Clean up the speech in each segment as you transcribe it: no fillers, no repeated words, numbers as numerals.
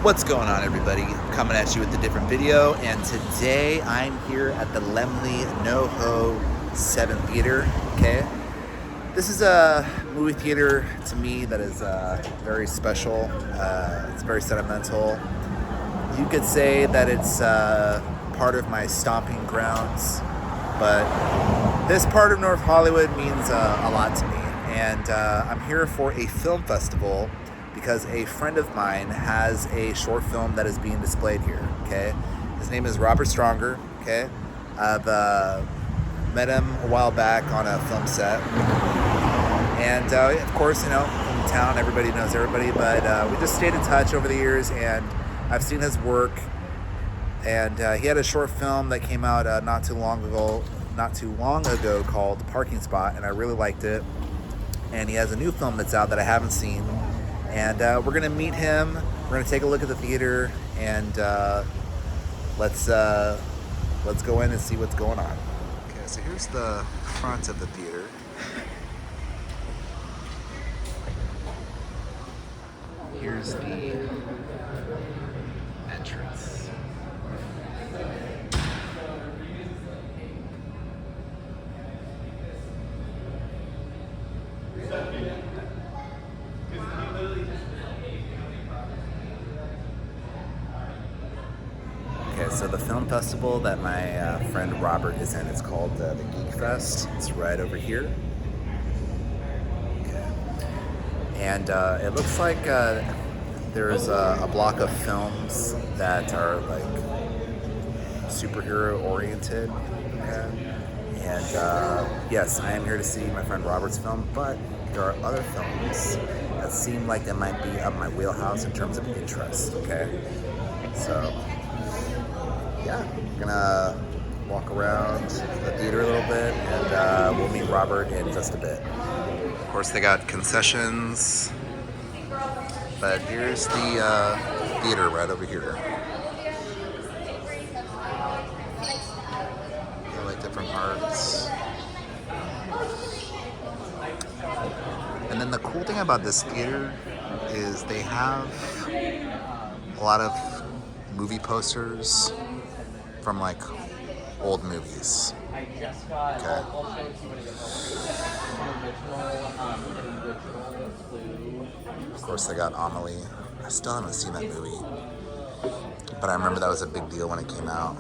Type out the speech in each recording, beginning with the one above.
What's going on, everybody? Coming at you with a different video, and today I'm here at the Laemmle NoHo 7 Theater. Okay, this is a movie theater to me that is very special. It's very sentimental. You could say that it's part of my stomping grounds, but this part of North Hollywood means a lot to me. And I'm here for a film festival because a friend of mine has a short film that is being displayed here. Okay, his name is Robert Stronger. Okay, I've met him a while back on a film set, and of course, in town everybody knows everybody. But we just stayed in touch over the years, and I've seen his work. And he had a short film that came out not too long ago called The Parking Spot, and I really liked it. And he has a new film that's out that I haven't seen. And we're gonna meet him. We're gonna take a look at the theater, and let's go in and see what's going on. Okay, so here's the front of the theater. Here's the entrance. Okay, so the film festival that my friend Robert is in is called the GeekFest. It's right over here. Okay. And it looks like there's a block of films that are like superhero oriented. Okay. And yes, I am here to see my friend Robert's film, but there are other films that seem like they might be up my wheelhouse in terms of interest. Okay. So yeah, we're gonna walk around the theater a little bit, and we'll meet Robert in just a bit. Of course, they got concessions, but here's the theater right over here. They like different arts. And then the cool thing about this theater is they have a lot of movie posters from like old movies. Okay. Of course, they got Amelie. I still haven't seen that movie, but I remember that was a big deal when it came out.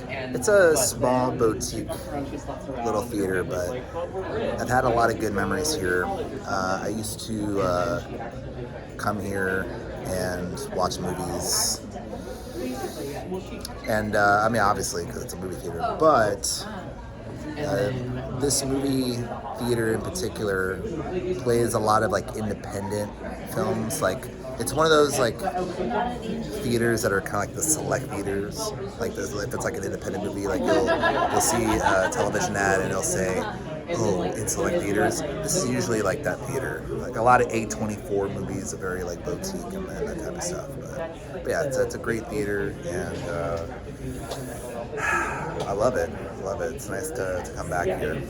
It's a small boutique little theater, but I've had a lot of good memories here. I used to come here and watch movies. And I mean, obviously, because it's a movie theater, but this movie theater in particular plays a lot of like independent films. Like, it's one of those like theaters that are kind of like the select theaters. Like, if it's like an independent movie, like you'll see a television ad and it'll say, "Oh, in select theaters." This is usually like that theater. Like a lot of A24 movies are very like boutique and that type of stuff. But yeah, it's a great theater, and I love it. It's nice to come back here.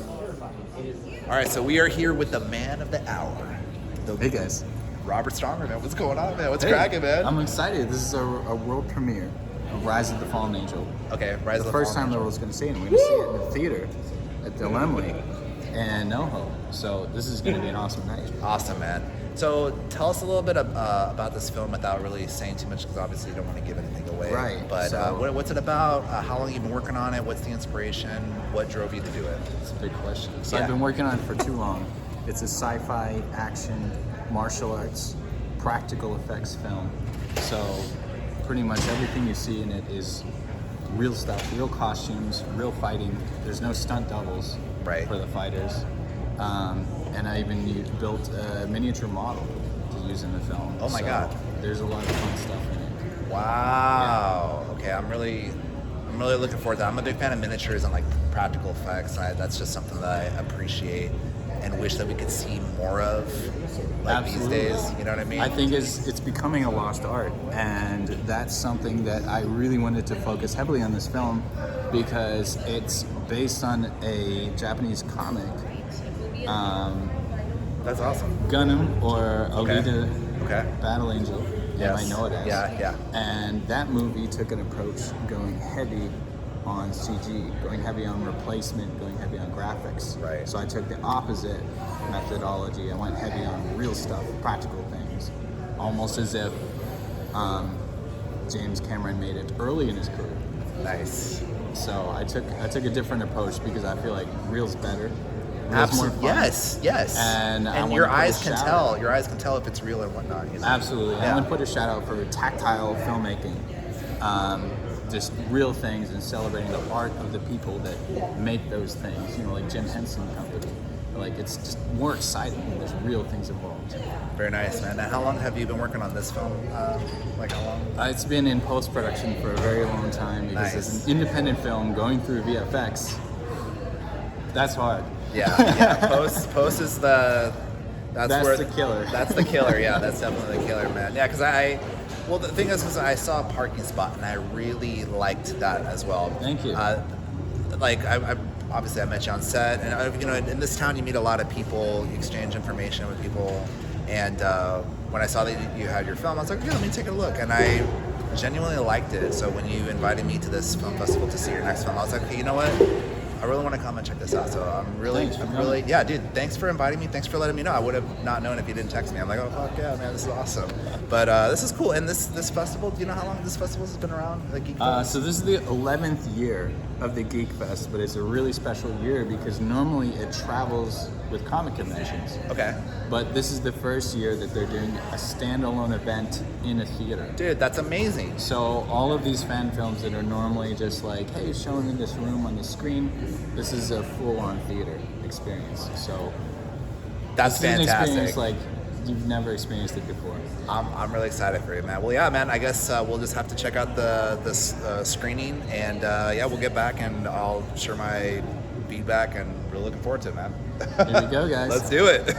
All right, so we are here with the man of the hour. Hey guys. Robert Stronger, man. What's going on, man? What's cracking, man? I'm excited. This is a world premiere of Rise of the Fallen Angel. Okay, Rise of the Fallen Angel. The first time that I was going to see it. We're going to see it in the theater at the Laemmle and NoHo. So this is going to be an awesome night. Awesome, man. So tell us a little bit about this film without really saying too much, because obviously you don't want to give anything away. Right. But what's it about? How long have you been working on it? What's the inspiration? What drove you to do it? It's a big question. So I've been working on it for too long. It's a sci-fi, action, martial arts, practical effects film. So pretty much everything you see in it is real stuff, real costumes, real fighting. There's no stunt doubles for the fighters. And I even built a miniature model to use in the film. Oh my God. There's a lot of fun stuff in it. Wow. Yeah. Okay, I'm really looking forward to that. I'm a big fan of miniatures and like practical effects. That's just something that I appreciate and wish that we could see more of like these days. You know what I mean? I think it's becoming a lost art, and that's something that I really wanted to focus heavily on this film because it's based on a Japanese comic. That's awesome. Gundam, or Alita Okay. Battle Angel. and I know it is. Yeah. And that movie took an approach going heavy on CG, going heavy on replacement, going heavy on graphics. Right. So I took the opposite methodology. I went heavy on real stuff, practical things, almost as if James Cameron made it early in his career. Nice. So I took a different approach because I feel like real's better. Absolutely. Yes. And your eyes can tell. Your eyes can tell if it's real or whatnot. You know? Absolutely. Yeah. I want to put a shout out for tactile filmmaking. Just real things and celebrating the art of the people that make those things. You know, like Jim Henson Company. Like, it's just more exciting when there's real things involved. Very nice, man. Now, how long have you been working on this film? Like, how long? It's been in post-production for a very long time because it's an independent film going through VFX. That's hard. Yeah. Post is the... That's the killer. That's the killer, yeah. That's definitely the killer, man. Yeah, because well, the thing is I saw a parking spot, and I really liked that as well. Thank you. Like, I obviously I met you on set, and you know, in this town you meet a lot of people, you exchange information with people, and when I saw that you had your film, I was like, yeah, let me take a look, and I genuinely liked it. So when you invited me to this film festival to see your next film, I was like, hey, you know what? I really want to come and check this out. So I'm really, yeah, dude, thanks for inviting me. Thanks for letting me know. I would have not known if you didn't text me. I'm like, oh, fuck yeah, man, this is awesome. But this is cool. And this festival, do you know how long this festival has been around? The GeekFest? So this is the 11th year of the GeekFest, but it's a really special year because normally it travels with comic conventions. Okay. But this is the first year that they're doing a standalone event in a theater. Dude, that's amazing. So all of these fan films that are normally just like, hey, shown in this room on the screen, this is a full-on theater experience. So that's fantastic. An experience like you've never experienced it before. I'm really excited for you, man. Well, yeah, man. I guess we'll just have to check out the screening, and yeah, we'll get back and I'll share my feedback, and really looking forward to it, man. Here we go, guys. Let's do it.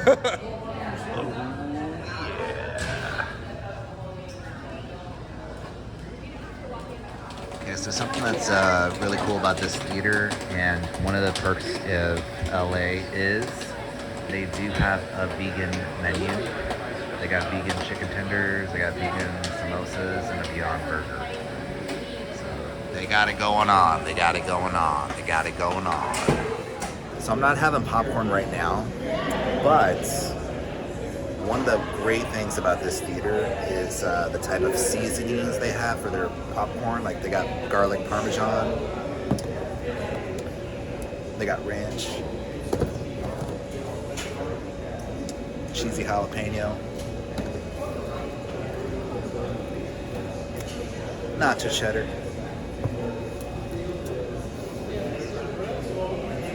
Okay, so something that's really cool about this theater, and one of the perks of LA is they do have a vegan menu. They got vegan chicken tenders, they got vegan samosas, and a Beyond Burger. So they got it going on. So I'm not having popcorn right now, but one of the great things about this theater is the type of seasonings they have for their popcorn. Like, they got garlic parmesan, they got ranch, cheesy jalapeno, nacho cheddar,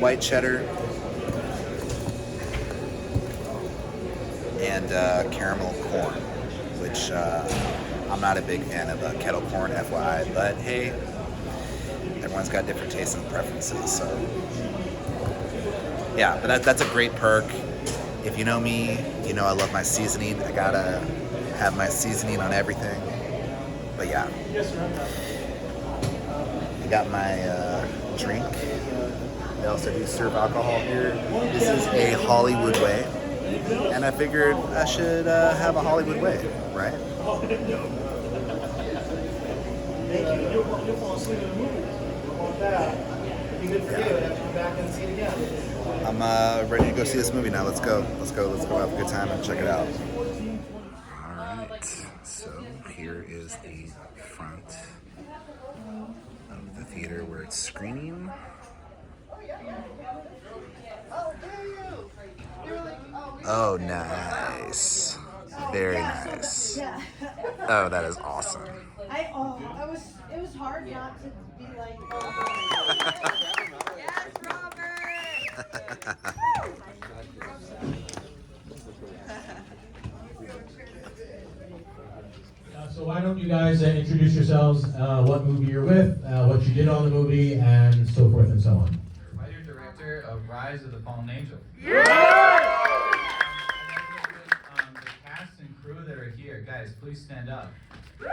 white cheddar, and caramel corn, which I'm not a big fan of kettle corn, FYI, but hey, everyone's got different tastes and preferences, so yeah, but that's a great perk. If you know me, you know I love my seasoning. I gotta have my seasoning on everything. But yeah, I got my drink. They also do serve alcohol here. This is a Hollywood way, and I figured I should have a Hollywood way, right? I'm ready to go see this movie now. Let's go have a good time and check it out. Alright, so here is the front of the theater where it's screening. Oh, nice. Very nice. Oh, that is awesome. It was hard not to be like, yes, Robert! So why don't you guys introduce yourselves, what movie you're with, what you did on the movie, and so forth and so on. Writer-director of Rise of the Fallen Angel. Yeah! The cast and crew that are here, guys, please stand up. That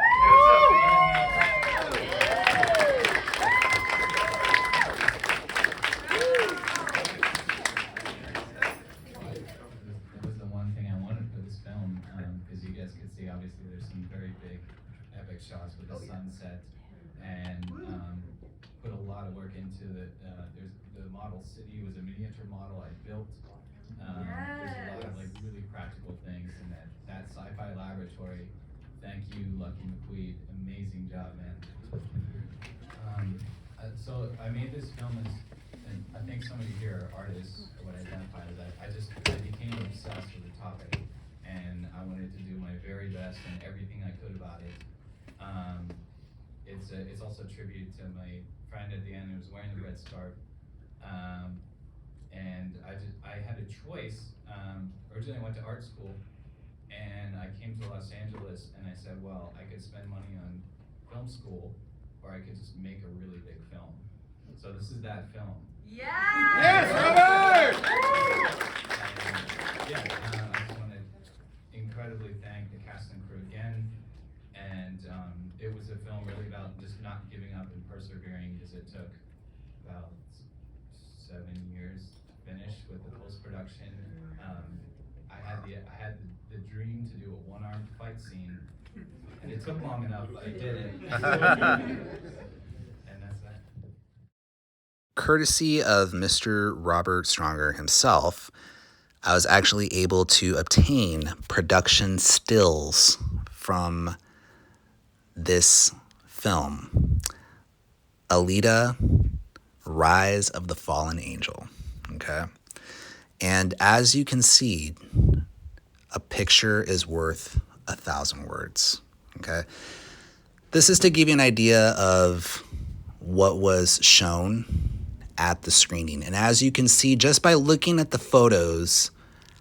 was the one thing I wanted for this film, because you guys could see, obviously, there's some very great shots with the sunset, and put a lot of work into the. There's the model city was a miniature model I built. There's a lot of like really practical things in that sci-fi laboratory. Thank you, Lucky McQueen. Amazing job, man. So I made this film and I think some of you here are artists, or what I identify as that. I became obsessed with the topic, and I wanted to do my very best and everything I could about it. It's also a tribute to my friend at the end who was wearing the red scarf. And I had a choice. Originally I went to art school, and I came to Los Angeles, and I said, well, I could spend money on film school, or I could just make a really big film. So this is that film. Yeah! Yes, Robert! I just want to incredibly thank the cast and crew again. And it was a film really about just not giving up and persevering, because it took about 7 years to finish with the post-production. I had the dream to do a one-armed fight scene, and it took long enough, but I did it. And that's that. Courtesy of Mr. Robert Stronger himself, I was actually able to obtain production stills from this film, Alita, Rise of the Fallen Angel, okay? And as you can see, a picture is worth 1,000 words, okay? This is to give you an idea of what was shown at the screening. And as you can see, just by looking at the photos,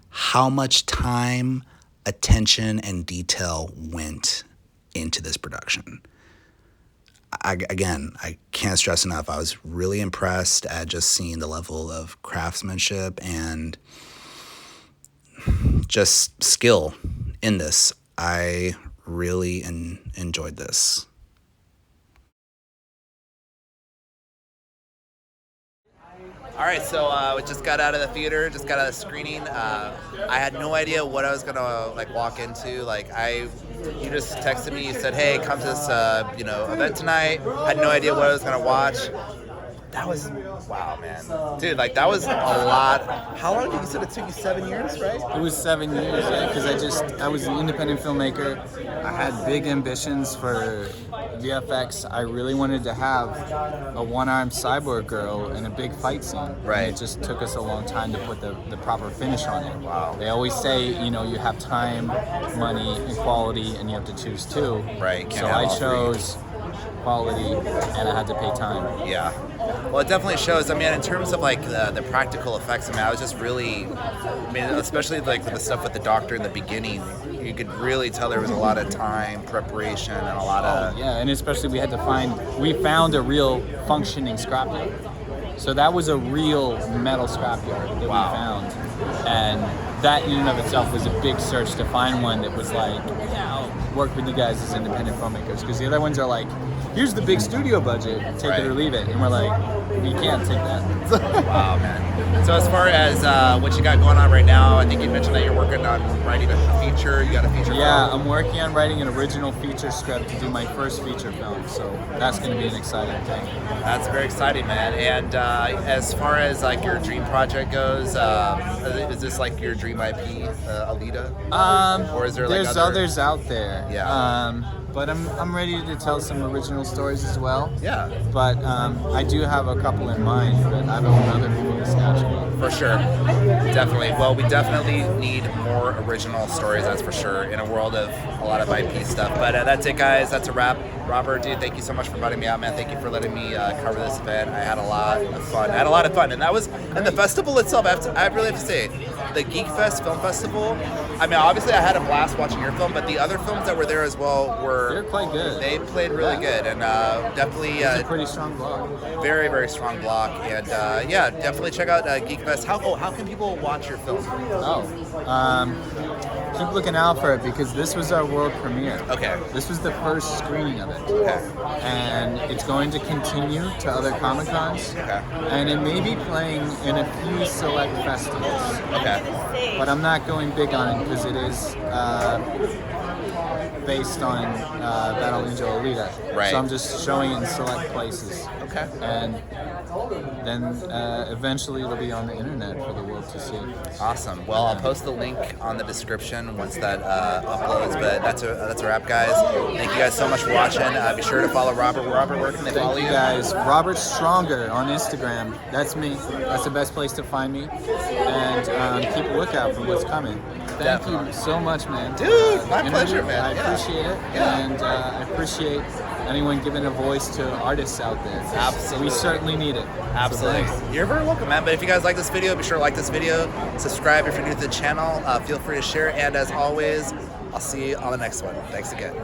how much time, attention, and detail went into this production. I can't stress enough, I was really impressed at just seeing the level of craftsmanship and just skill in this. I really enjoyed this. All right, so we just got out of the theater, just got out of the screening. I had no idea what I was gonna walk into. You just texted me, you said, "Hey, come to this event tonight." Had no idea what I was gonna watch. That was wow, man, dude. That was a lot. How long did you said it took you? 7 years, right? It was 7 years, yeah, because I was an independent filmmaker. I had big ambitions for VFX. I really wanted to have a one-armed cyborg girl in a big fight scene. Right. And it just took us a long time to put the proper finish on it. Wow. They always say, you have time, money, and quality, and you have to choose two. Right. So I chose quality, and I had to pay time. Yeah. Well, it definitely shows. I mean, in terms of the practical effects, I was just really, especially the stuff with the doctor in the beginning, you could really tell there was a lot of time, preparation, and a lot of... Yeah, and especially we found a real functioning scrapyard. So that was a real metal scrapyard that we found. And that in and of itself was a big search to find one that was I'll work with you guys as independent filmmakers. Because the other ones are here's the big studio budget, take it or leave it. And we're we can't take that. Wow, man. So as far as what you got going on right now, I think you mentioned that you're working on writing a feature. You got a feature film? I'm working on writing an original feature script to do my first feature film. So that's going to be an exciting thing. That's very exciting, man. And as far as your dream project goes, is this your dream IP, Alita? Or is there there's others out there. Yeah. But I'm ready to tell some original stories as well. Yeah. But I do have a couple in mind that I don't want other people to snatch me. For sure. Definitely. Well, we definitely need more original stories, that's for sure, in a world of a lot of IP stuff. But that's it, guys. That's a wrap. Robert, dude, thank you so much for inviting me out, man. Thank you for letting me cover this event. I had a lot of fun. And the festival itself, I really have to say, the GeekFest Film Festival, obviously I had a blast watching your film, but the other films that were there as well they're quite good. They played really good, and definitely it's a pretty strong block. Very, very strong block, and definitely check out GeekFest. How can people watch your film? Keep looking out for it, because this was our world premiere. Okay. This was the first screening of it. Okay. And it's going to continue to other Comic-Cons. Okay. And it may be playing in a few select festivals. Okay. But I'm not going big on it, because it is based on Battle Angel Alita. Right. So I'm just showing it in select places. Okay. And then eventually it'll be on the internet for the world to see. Awesome. Well, I'll post the link on the description once that uploads. But that's a wrap, guys. Thank you guys so much for watching. Be sure to follow Robert. Robert, where can they follow Thank you? you guys. Robert Stronger on Instagram. That's me. That's the best place to find me. And keep a lookout for what's coming. Thank you so much, man. Dude, my Interview. pleasure, man. I Yeah. appreciate it. Yeah. And I appreciate anyone giving a voice to artists out there. Absolutely. We certainly need it. Absolutely. So thanks. You're very welcome, man. But if you guys like this video, be sure to like this video. Subscribe if you're new to the channel. Feel free to share. And as always, I'll see you on the next one. Thanks again.